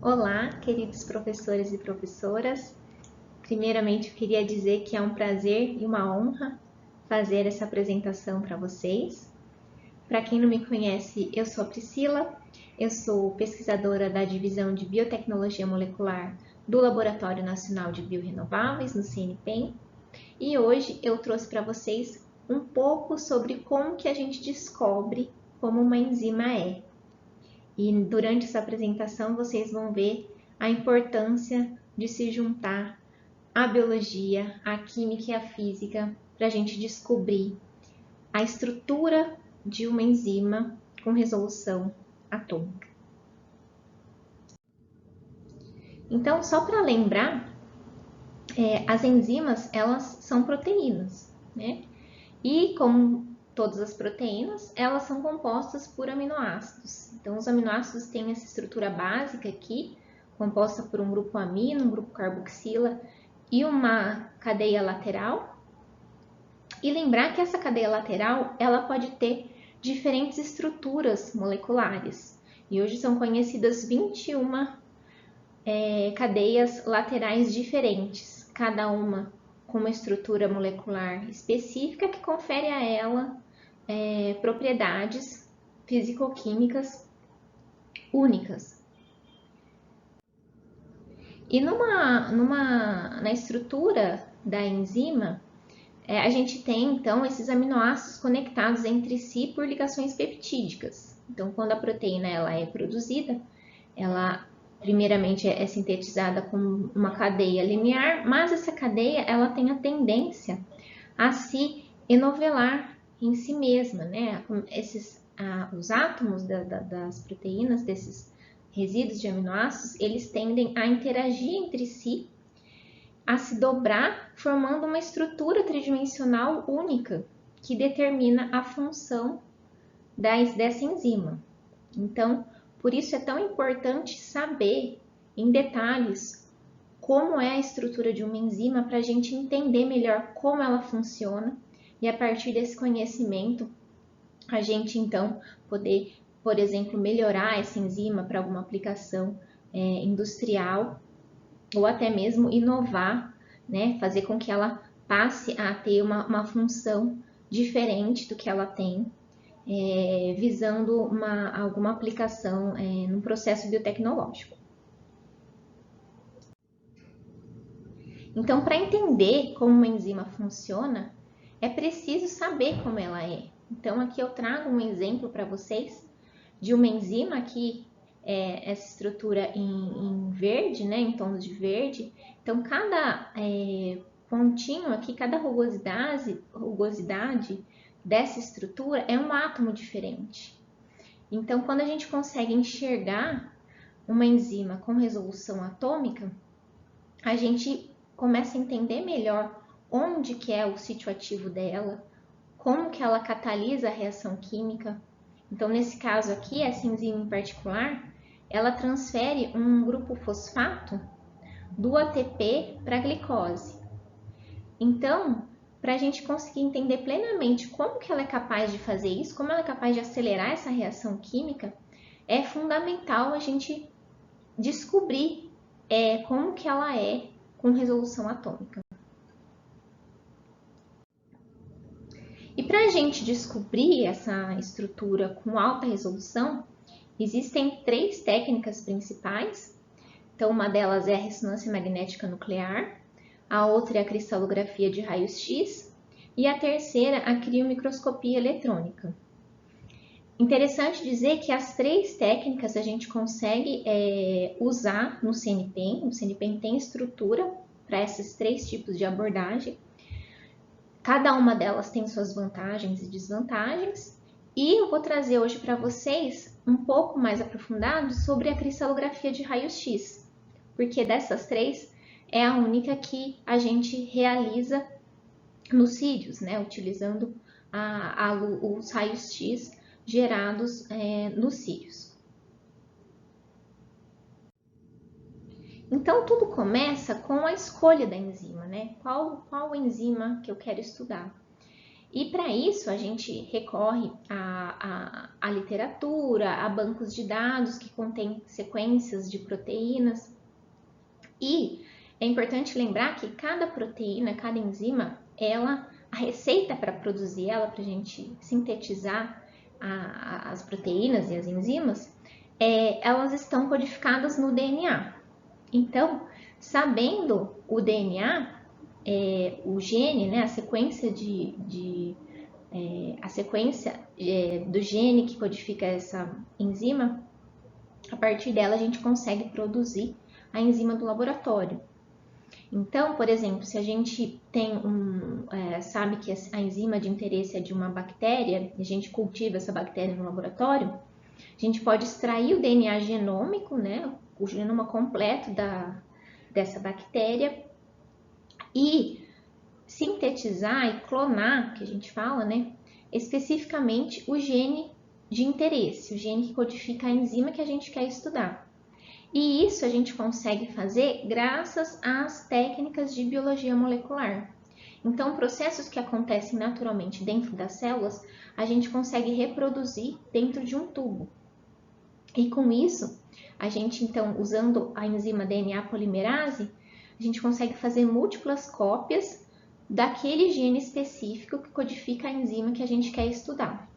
Olá, queridos professores e professoras. Primeiramente, eu queria dizer que é um prazer e uma honra fazer essa apresentação para vocês. Para quem não me conhece, eu sou a Priscila, eu sou pesquisadora da Divisão de Biotecnologia Molecular do Laboratório Nacional de Biorenováveis, no CNPEM, e hoje eu trouxe para vocês um pouco sobre como que a gente descobre como uma enzima é. E durante essa apresentação vocês vão ver a importância de se juntar à biologia, à química e à física para a gente descobrir a estrutura de uma enzima com resolução atômica. Então, só para lembrar, as enzimas elas são proteínas, né? E como todas as proteínas, elas são compostas por aminoácidos. Então, os aminoácidos têm essa estrutura básica aqui, composta por um grupo amino, um grupo carboxila e uma cadeia lateral. E lembrar que essa cadeia lateral, ela pode ter diferentes estruturas moleculares. E hoje são conhecidas 21 cadeias laterais diferentes, cada uma com uma estrutura molecular específica que confere a ela propriedades físico-químicas únicas. E na estrutura da enzima, a gente tem então esses aminoácidos conectados entre si por ligações peptídicas. Então, quando a proteína ela é produzida, ela primeiramente é sintetizada como uma cadeia linear, mas essa cadeia ela tem a tendência a se enovelar em si mesma, né? Os átomos das proteínas, desses resíduos de aminoácidos, eles tendem a interagir entre si, a se dobrar, formando uma estrutura tridimensional única que determina a função dessa enzima. Então, por isso é tão importante saber em detalhes como é a estrutura de uma enzima para a gente entender melhor como ela funciona e a partir desse conhecimento a gente então poder, por exemplo, melhorar essa enzima para alguma aplicação industrial ou até mesmo inovar, né? Fazer com que ela passe a ter uma função diferente do que ela tem, visando alguma aplicação no processo biotecnológico. Então, para entender como uma enzima funciona, é preciso saber como ela é. Então, aqui eu trago um exemplo para vocês de uma enzima aqui, essa estrutura em verde, né, em tons de verde. Então, cada pontinho aqui, cada rugosidade dessa estrutura é um átomo diferente. Então, quando a gente consegue enxergar uma enzima com resolução atômica, a gente começa a entender melhor onde que é o sítio ativo dela, como que ela catalisa a reação química. Então, nesse caso aqui, essa enzima em particular, ela transfere um grupo fosfato do ATP para a glicose. Então, para a gente conseguir entender plenamente como que ela é capaz de fazer isso, como ela é capaz de acelerar essa reação química, é fundamental a gente descobrir como que ela é com resolução atômica. E para a gente descobrir essa estrutura com alta resolução, existem 3 técnicas principais. Então, uma delas é a ressonância magnética nuclear, a outra é a cristalografia de raios-x e a terceira, a criomicroscopia eletrônica. Interessante dizer que as 3 técnicas a gente consegue usar no CNPEM. O CNPEM tem estrutura para esses 3 tipos de abordagem. Cada uma delas tem suas vantagens e desvantagens. E eu vou trazer hoje para vocês um pouco mais aprofundado sobre a cristalografia de raios-x, porque dessas 3 é a única que a gente realiza nos cílios, né? Utilizando os raios-x gerados nos cílios. Então, tudo começa com a escolha da enzima, né? Qual enzima que eu quero estudar? E para isso a gente recorre à literatura, a bancos de dados que contêm sequências de proteínas. E é importante lembrar que cada proteína, cada enzima, a receita para produzir ela, para a gente sintetizar as proteínas e as enzimas, elas estão codificadas no DNA. Então, sabendo o DNA, o gene, né, a sequência do gene que codifica essa enzima, a partir dela a gente consegue produzir a enzima do laboratório. Então, por exemplo, se a gente sabe que a enzima de interesse é de uma bactéria, e a gente cultiva essa bactéria no laboratório, a gente pode extrair o DNA genômico, né, o genoma completo dessa bactéria, e sintetizar e clonar, que a gente fala, né, especificamente o gene de interesse, o gene que codifica a enzima que a gente quer estudar. E isso a gente consegue fazer graças às técnicas de biologia molecular. Então, processos que acontecem naturalmente dentro das células, a gente consegue reproduzir dentro de um tubo. E com isso, a gente então, usando a enzima DNA polimerase, a gente consegue fazer múltiplas cópias daquele gene específico que codifica a enzima que a gente quer estudar.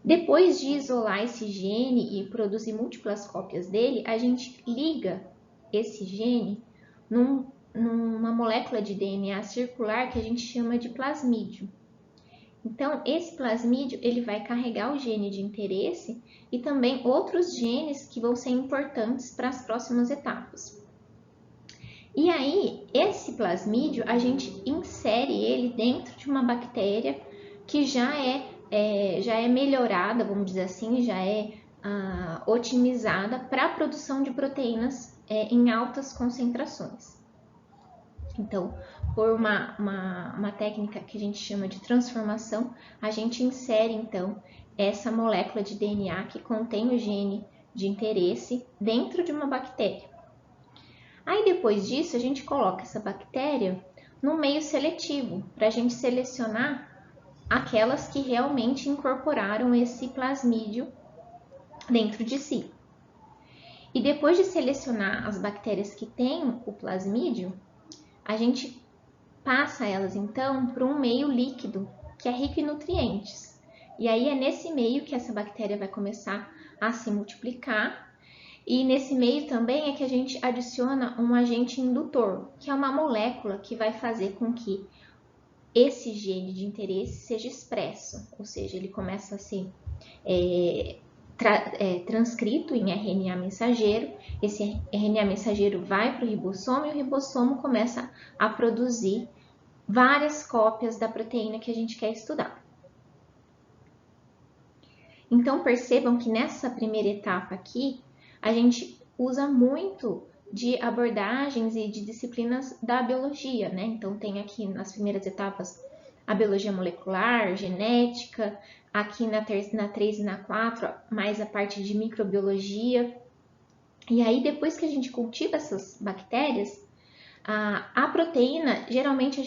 Depois de isolar esse gene e produzir múltiplas cópias dele, a gente liga esse gene numa molécula de DNA circular que a gente chama de plasmídio. Então, esse plasmídio ele vai carregar o gene de interesse e também outros genes que vão ser importantes para as próximas etapas. E aí, esse plasmídio, a gente insere ele dentro de uma bactéria que já é melhorada, vamos dizer assim, já é otimizada para a produção de proteínas em altas concentrações. Então, por uma técnica que a gente chama de transformação, a gente insere, então, essa molécula de DNA que contém o gene de interesse dentro de uma bactéria. Aí, depois disso, a gente coloca essa bactéria no meio seletivo, para a gente selecionar aquelas que realmente incorporaram esse plasmídio dentro de si. E depois de selecionar as bactérias que têm o plasmídio, a gente passa elas então para um meio líquido que é rico em nutrientes. E aí é nesse meio que essa bactéria vai começar a se multiplicar. E nesse meio também é que a gente adiciona um agente indutor, que é uma molécula que vai fazer com que esse gene de interesse seja expresso, ou seja, ele começa a ser transcrito em RNA mensageiro, esse RNA mensageiro vai para o ribossomo e o ribossomo começa a produzir várias cópias da proteína que a gente quer estudar. Então, percebam que nessa primeira etapa aqui, a gente usa muito de abordagens e de disciplinas da biologia, né? Então, tem aqui nas primeiras etapas a biologia molecular, genética, aqui na 3 e na 4, mais a parte de microbiologia. E aí, depois que a gente cultiva essas bactérias, a proteína, geralmente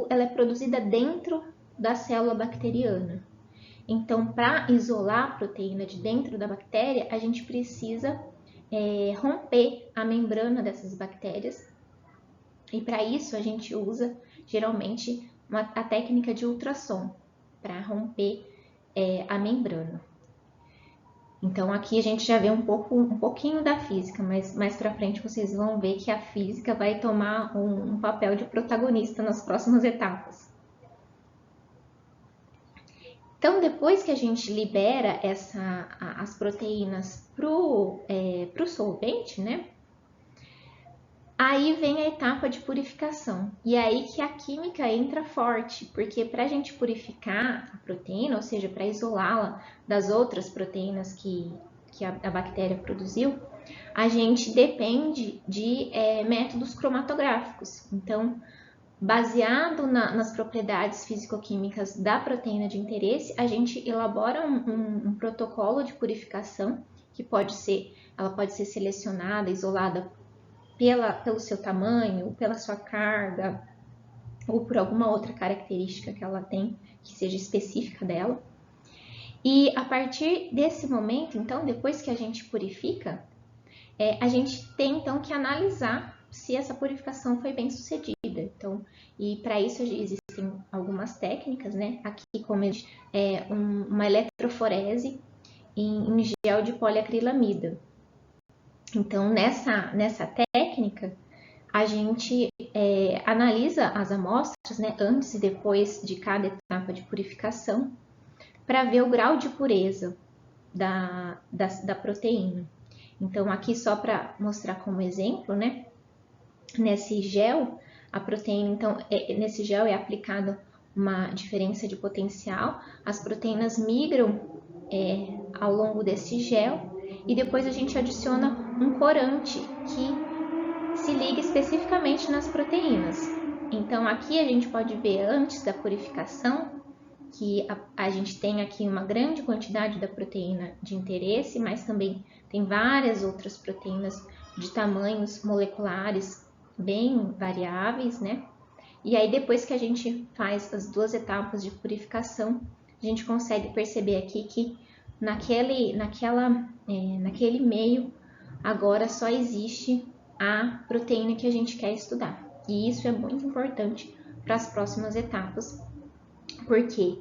ela é produzida dentro da célula bacteriana. Então, para isolar a proteína de dentro da bactéria, a gente precisa romper a membrana dessas bactérias. E para isso, a gente usa, geralmente, a técnica de ultrassom, para romper a membrana. Então, aqui a gente já vê um pouquinho da física, mas mais para frente vocês vão ver que a física vai tomar um papel de protagonista nas próximas etapas. Então, depois que a gente libera as proteínas para o solvente, né? Aí vem a etapa de purificação. E aí que a química entra forte, porque para a gente purificar a proteína, ou seja, para isolá-la das outras proteínas que a bactéria produziu, a gente depende de métodos cromatográficos. Então, baseado nas propriedades físico-químicas da proteína de interesse, a gente elabora um protocolo de purificação que ela pode ser selecionada, isolada pelo seu tamanho, pela sua carga, ou por alguma outra característica que ela tem, que seja específica dela. E a partir desse momento, então, depois que a gente purifica, a gente tem então que analisar se essa purificação foi bem sucedida. Então, e para isso existem algumas técnicas, né? Aqui, como uma eletroforese em gel de poliacrilamida. Então, nessa técnica, a gente analisa as amostras, né, antes e depois de cada etapa de purificação, para ver o grau de pureza da proteína. Então, aqui só para mostrar como exemplo, né, nesse gel, a proteína, então, nesse gel é aplicada uma diferença de potencial, as proteínas migram ao longo desse gel e depois a gente adiciona um corante que se liga especificamente nas proteínas. Então, aqui a gente pode ver antes da purificação que a gente tem aqui uma grande quantidade da proteína de interesse, mas também tem várias outras proteínas de tamanhos moleculares bem variáveis, né? E aí, depois que a gente faz as duas etapas de purificação, a gente consegue perceber aqui que naquele meio agora só existe a proteína que a gente quer estudar. E isso é muito importante para as próximas etapas, porque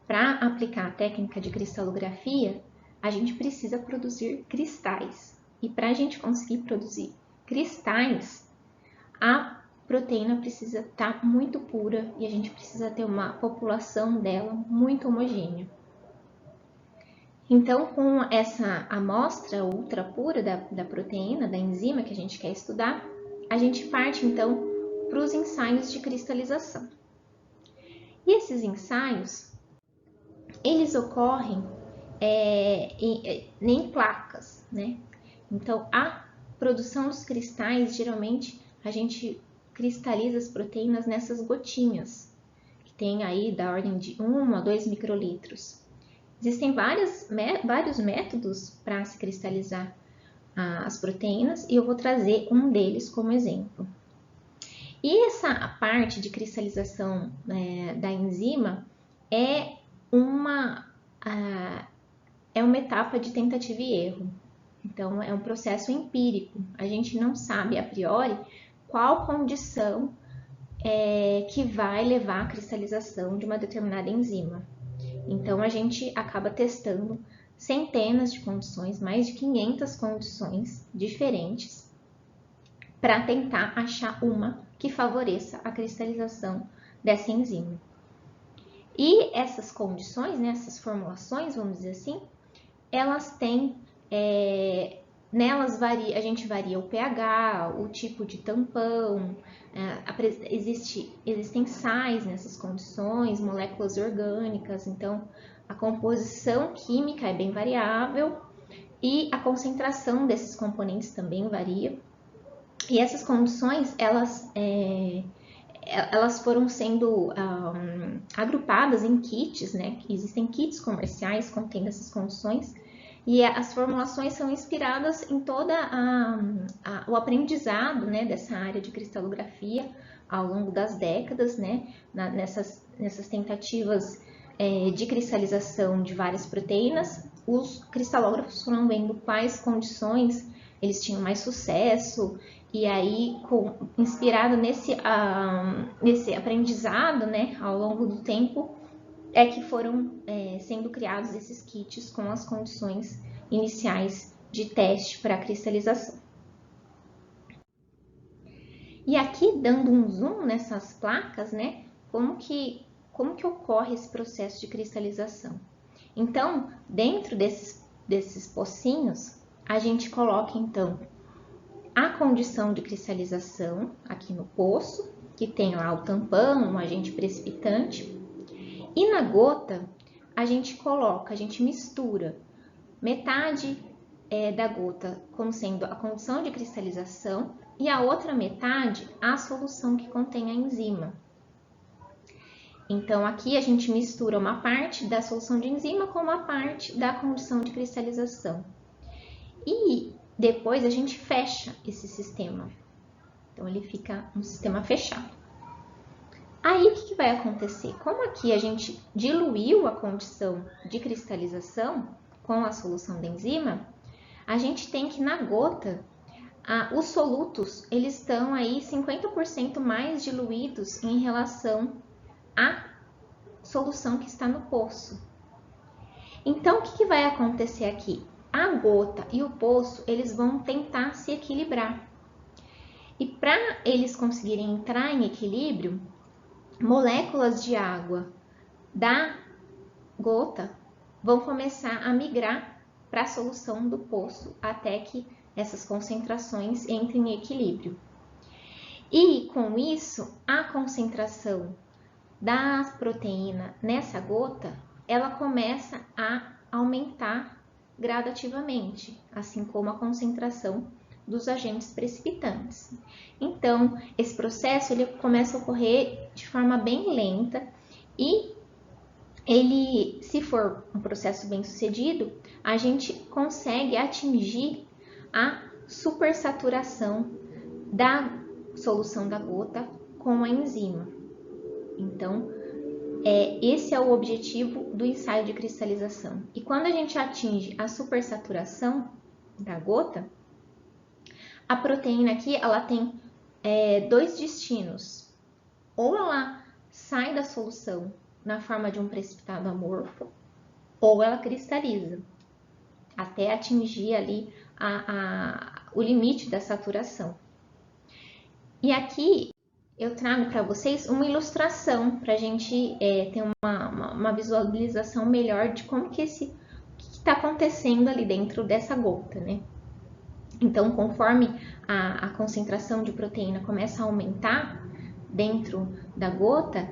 para aplicar a técnica de cristalografia, a gente precisa produzir cristais. E para a gente conseguir produzir cristais, a proteína precisa estar muito pura e a gente precisa ter uma população dela muito homogênea. Então, com essa amostra ultra pura da proteína, da enzima que a gente quer estudar, a gente parte então para os ensaios de cristalização. E esses ensaios, eles ocorrem em placas, né? Então, a produção dos cristais, geralmente, a gente cristaliza as proteínas nessas gotinhas, que tem aí da ordem de 1 a 2 microlitros. Existem vários métodos para se cristalizar as proteínas e eu vou trazer um deles como exemplo. E essa parte de cristalização da enzima é uma etapa de tentativa e erro. Então, é um processo empírico. A gente não sabe a priori qual condição que vai levar à cristalização de uma determinada enzima. Então, a gente acaba testando centenas de condições, mais de 500 condições diferentes, para tentar achar uma que favoreça a cristalização dessa enzima. E essas condições, né, essas formulações, vamos dizer assim, elas têm, nelas a gente varia o pH, o tipo de tampão, existem sais nessas condições, moléculas orgânicas, então a composição química é bem variável e a concentração desses componentes também varia. E essas condições, elas foram sendo agrupadas em kits, né? Existem kits comerciais contendo essas condições e as formulações são inspiradas em todo o aprendizado, né, dessa área de cristalografia ao longo das décadas, né? Nessas tentativas de cristalização de várias proteínas, os cristalógrafos foram vendo quais condições eles tinham mais sucesso. E aí, inspirado nesse aprendizado, né, ao longo do tempo, é que foram sendo criados esses kits com as condições iniciais de teste para cristalização. E aqui, dando um zoom nessas placas, né, como que ocorre esse processo de cristalização? Então, dentro desses pocinhos, a gente coloca, então, a condição de cristalização aqui no poço, que tem lá o tampão, um agente precipitante, e na gota a gente mistura metade da gota como sendo a condição de cristalização e a outra metade a solução que contém a enzima. Então aqui a gente mistura uma parte da solução de enzima com uma parte da condição de cristalização. E depois a gente fecha esse sistema. Então ele fica um sistema fechado. Aí, o que vai acontecer? Como aqui a gente diluiu a condição de cristalização com a solução da enzima, a gente tem que na gota, os solutos, eles estão aí 50% mais diluídos em relação à solução que está no poço. Então, o que vai acontecer aqui? A gota e o poço, eles vão tentar se equilibrar. E para eles conseguirem entrar em equilíbrio, moléculas de água da gota vão começar a migrar para a solução do poço, até que essas concentrações entrem em equilíbrio. E com isso, a concentração da proteína nessa gota, ela começa a aumentar gradativamente, assim como a concentração dos agentes precipitantes. Então, esse processo ele começa a ocorrer de forma bem lenta e ele, se for um processo bem sucedido, a gente consegue atingir a supersaturação da solução da gota com a enzima. Então, esse é o objetivo do ensaio de cristalização. E quando a gente atinge a supersaturação da gota, a proteína aqui ela tem dois destinos. Ou ela sai da solução na forma de um precipitado amorfo, ou ela cristaliza, até atingir ali o limite da saturação. E aqui eu trago para vocês uma ilustração para a gente ter uma visualização melhor de como que está acontecendo ali dentro dessa gota, né? Então, conforme a concentração de proteína começa a aumentar dentro da gota,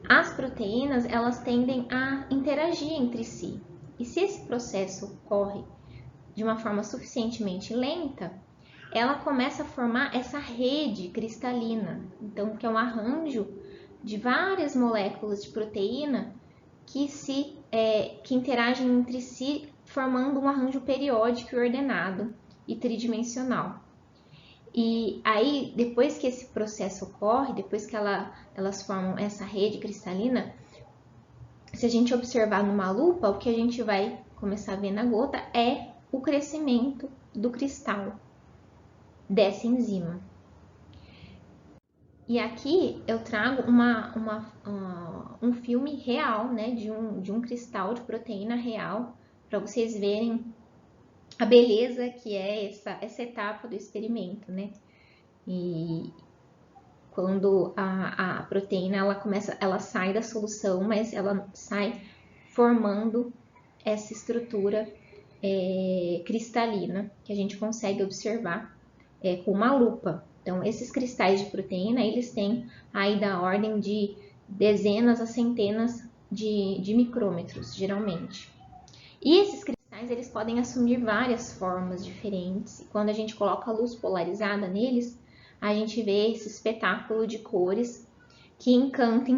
as proteínas elas tendem a interagir entre si. E se esse processo ocorre de uma forma suficientemente lenta, ela começa a formar essa rede cristalina, então que é um arranjo de várias moléculas de proteína que interagem entre si, formando um arranjo periódico e ordenado e tridimensional. E aí, depois que esse processo ocorre, depois que elas formam essa rede cristalina, se a gente observar numa lupa, o que a gente vai começar a ver na gota é o crescimento do cristal dessa enzima. E aqui eu trago um filme real, né, de um cristal de proteína real, para vocês verem a beleza que é essa etapa do experimento, né? E quando a proteína ela sai da solução, mas ela sai formando essa estrutura cristalina que a gente consegue observar com uma lupa. Então, esses cristais de proteína, eles têm aí da ordem de dezenas a centenas de micrômetros, geralmente. E esses cristais, eles podem assumir várias formas diferentes. E quando a gente coloca a luz polarizada neles, a gente vê esse espetáculo de cores que encanta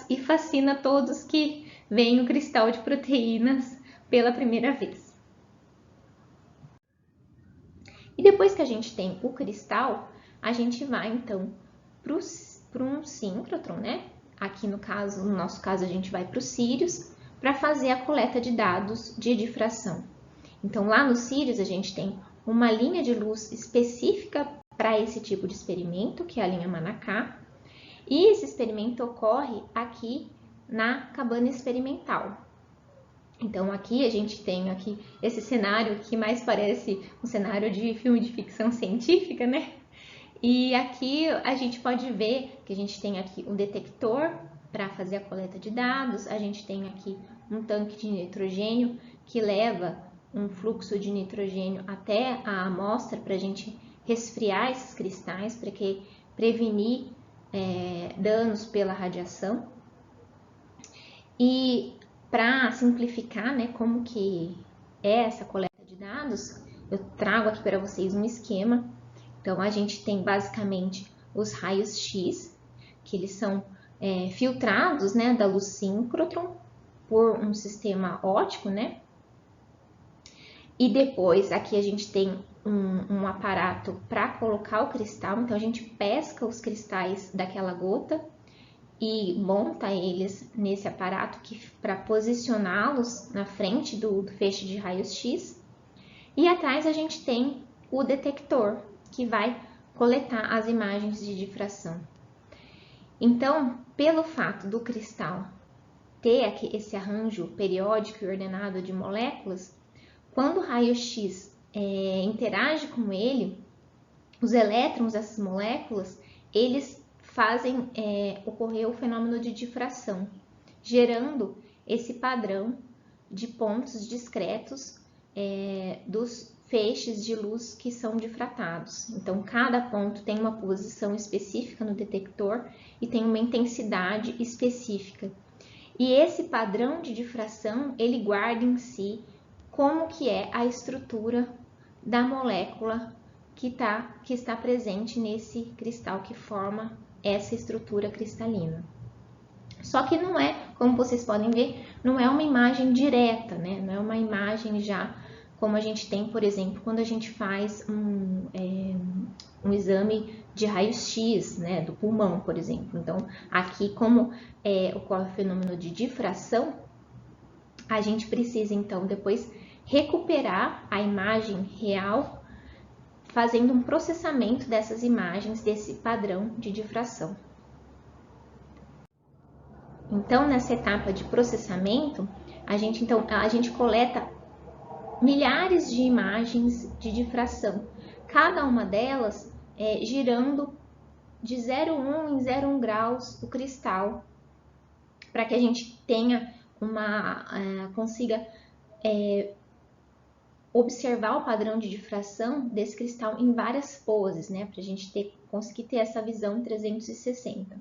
e fascina todos que veem o cristal de proteínas pela primeira vez. E depois que a gente tem o cristal, a gente vai então para um síncrotron, né? Aqui no nosso caso, a gente vai para os Sirius para fazer a coleta de dados de difração. Então, lá no Sirius, a gente tem uma linha de luz específica para esse tipo de experimento, que é a linha Manaká. E esse experimento ocorre aqui na cabana experimental. Então, aqui a gente tem aqui esse cenário que mais parece um cenário de filme de ficção científica, né? E aqui a gente pode ver que a gente tem aqui um detector para fazer a coleta de dados, a gente tem aqui um tanque de nitrogênio que leva um fluxo de nitrogênio até a amostra para a gente resfriar esses cristais, para prevenir danos pela radiação. E para simplificar, né, como que é essa coleta de dados, eu trago aqui para vocês um esquema. Então, a gente tem basicamente os raios X, que eles são filtrados, né, da luz síncrotron por um sistema óptico, né? E depois aqui a gente tem um aparato para colocar o cristal, então a gente pesca os cristais daquela gota e monta eles nesse aparato para posicioná-los na frente do feixe de raios-x. E atrás a gente tem o detector, que vai coletar as imagens de difração. Então, pelo fato do cristal ter esse arranjo periódico e ordenado de moléculas, quando o raio-x interage com ele, os elétrons dessas moléculas, eles fazem ocorrer o fenômeno de difração, gerando esse padrão de pontos discretos dos feixes de luz que são difratados. Então, cada ponto tem uma posição específica no detector e tem uma intensidade específica. E esse padrão de difração, ele guarda em si como que é a estrutura da molécula que está presente nesse cristal que forma essa estrutura cristalina. Só que não é, como vocês podem ver, não é uma imagem direta, né? Não é uma imagem já como a gente tem, por exemplo, quando a gente faz um exame de raio-x, né, do pulmão, por exemplo. Então, aqui, como ocorre o fenômeno de difração, a gente precisa, então, depois recuperar a imagem real, fazendo um processamento dessas imagens, desse padrão de difração. Então, nessa etapa de processamento, a gente coleta milhares de imagens de difração, cada uma delas girando de 0,1 em 0,1 graus o cristal, para que a gente tenha consiga observar o padrão de difração desse cristal em várias poses, né? Para a gente conseguir ter essa visão 360,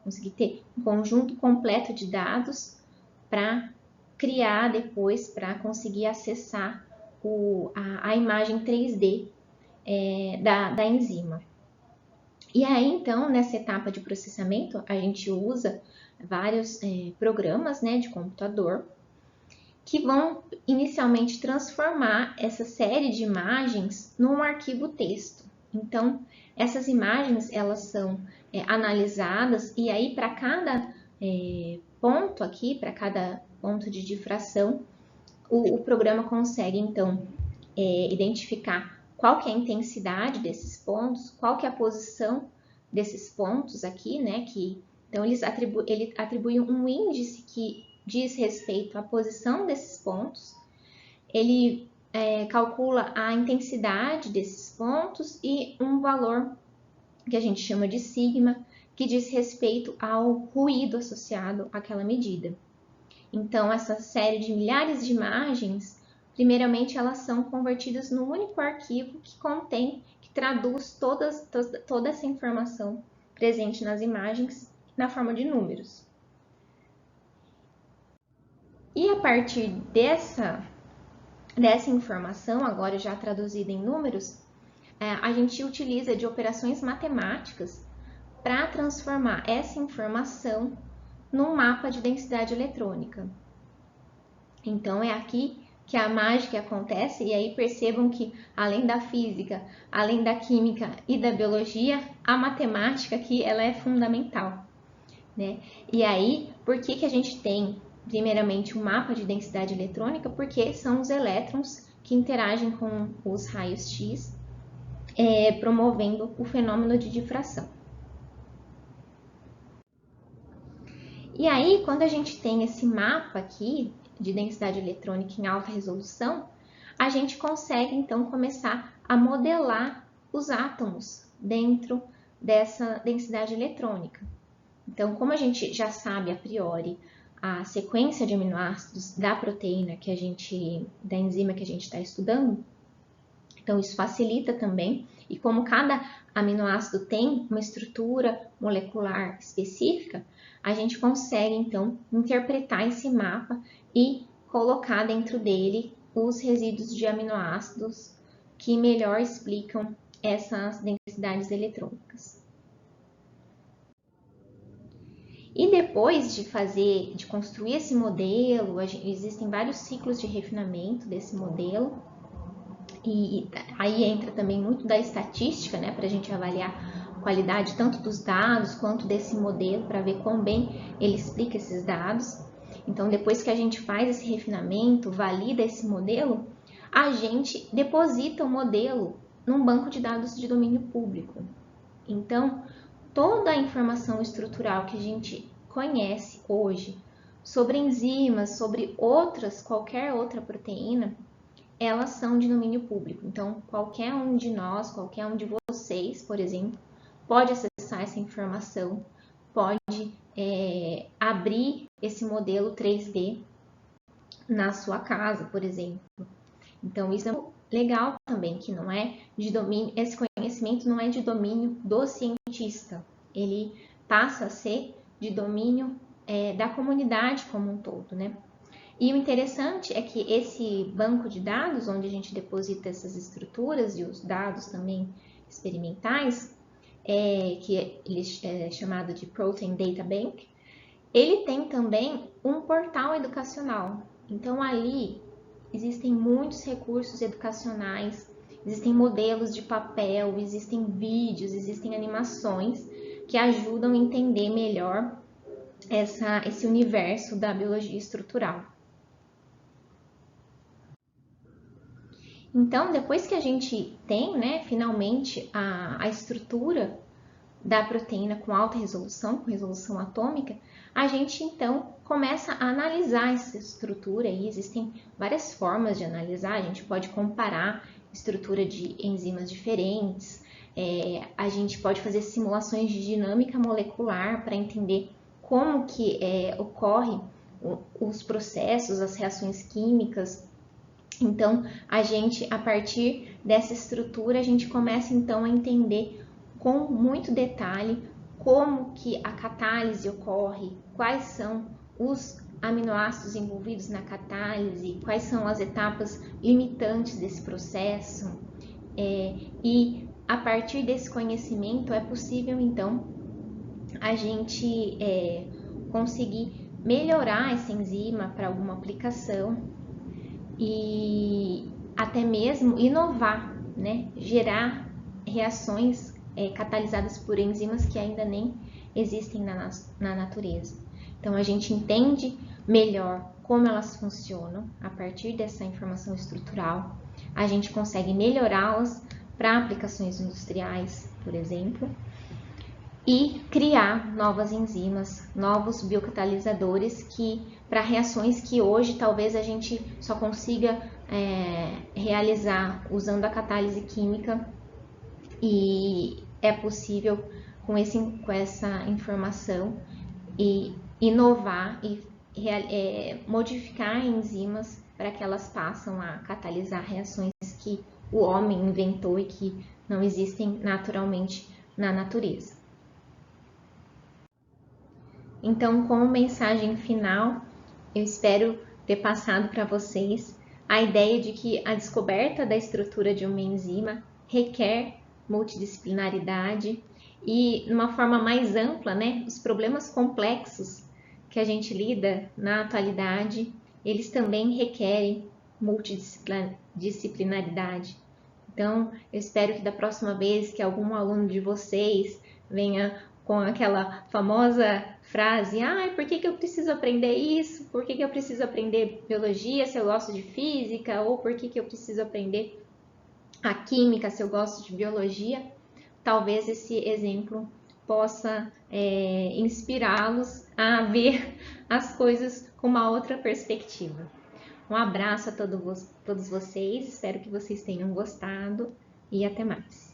conseguir ter um conjunto completo de dados para criar depois, para conseguir acessar a imagem 3D da enzima. E aí, então, nessa etapa de processamento, a gente usa vários programas, né, de computador que vão inicialmente transformar essa série de imagens num arquivo texto. Então, essas imagens, elas são analisadas e aí para cada ponto aqui, para cada ponto de difração, o programa consegue, então, identificar qual que é a intensidade desses pontos, qual que é a posição desses pontos aqui, né? Então, ele atribui um índice que diz respeito à posição desses pontos, ele calcula a intensidade desses pontos e um valor que a gente chama de sigma, que diz respeito ao ruído associado àquela medida. Então, essa série de milhares de imagens, primeiramente, elas são convertidas num único arquivo que traduz toda essa informação presente nas imagens na forma de números. E a partir dessa informação, agora já traduzida em números, a gente utiliza de operações matemáticas para transformar essa informação num mapa de densidade eletrônica. Então, é aqui que a mágica acontece, e aí percebam que, além da física, além da química e da biologia, a matemática aqui ela é fundamental, né? E aí, por que a gente tem, primeiramente, um mapa de densidade eletrônica? Porque são os elétrons que interagem com os raios X, promovendo o fenômeno de difração. E aí, quando a gente tem esse mapa aqui de densidade eletrônica em alta resolução, a gente consegue, então, começar a modelar os átomos dentro dessa densidade eletrônica. Então, como a gente já sabe a priori a sequência de aminoácidos da proteína da enzima que a gente está estudando, então isso facilita também. E como cada aminoácido tem uma estrutura molecular específica, a gente consegue, então, interpretar esse mapa e colocar dentro dele os resíduos de aminoácidos que melhor explicam essas densidades eletrônicas. E depois de construir esse modelo, existem vários ciclos de refinamento desse modelo, e aí entra também muito da estatística, né, para a gente avaliar qualidade tanto dos dados quanto desse modelo, para ver quão bem ele explica esses dados. Então, depois que a gente faz esse refinamento, valida esse modelo, a gente deposita o modelo num banco de dados de domínio público. Então, toda a informação estrutural que a gente conhece hoje sobre enzimas, sobre qualquer outra proteína, elas são de domínio público. Então, qualquer um de nós, qualquer um de vocês, por exemplo, pode acessar essa informação, pode abrir esse modelo 3D na sua casa, por exemplo. Então, isso é legal também, que não é de domínio, esse conhecimento não é de domínio do cientista, ele passa a ser de domínio da comunidade como um todo, né? E o interessante é que esse banco de dados, onde a gente deposita essas estruturas e os dados também experimentais, que ele é chamado de Protein Data Bank, ele tem também um portal educacional. Então, ali existem muitos recursos educacionais, existem modelos de papel, existem vídeos, existem animações que ajudam a entender melhor esse universo da biologia estrutural. Então, depois que a gente tem, né, finalmente a estrutura da proteína com alta resolução, com resolução atômica, a gente então começa a analisar essa estrutura e existem várias formas de analisar. A gente pode comparar estrutura de enzimas diferentes, a gente pode fazer simulações de dinâmica molecular para entender como que ocorre os processos, as reações químicas. Então, a partir dessa estrutura, a gente começa então a entender com muito detalhe como que a catálise ocorre, quais são os aminoácidos envolvidos na catálise, quais são as etapas limitantes desse processo. E a partir desse conhecimento é possível então a gente conseguir melhorar essa enzima para alguma aplicação e até mesmo inovar, né? Gerar reações catalisadas por enzimas que ainda nem existem na natureza. Então, a gente entende melhor como elas funcionam a partir dessa informação estrutural. A gente consegue melhorá-las para aplicações industriais, por exemplo, e criar novas enzimas, novos biocatalisadores para reações que hoje talvez a gente só consiga realizar usando a catálise química, e é possível com essa informação e inovar e modificar enzimas para que elas passem a catalisar reações que o homem inventou e que não existem naturalmente na natureza. Então, como mensagem final, eu espero ter passado para vocês a ideia de que a descoberta da estrutura de uma enzima requer multidisciplinaridade e, de uma forma mais ampla, né, os problemas complexos que a gente lida na atualidade, eles também requerem multidisciplinaridade. Então, eu espero que da próxima vez que algum aluno de vocês venha com aquela famosa frase, por que eu preciso aprender isso? Por que eu preciso aprender biologia se eu gosto de física? Ou por que eu preciso aprender a química se eu gosto de biologia? Talvez esse exemplo possa inspirá-los a ver as coisas com uma outra perspectiva. Um abraço a todos vocês, espero que vocês tenham gostado e até mais.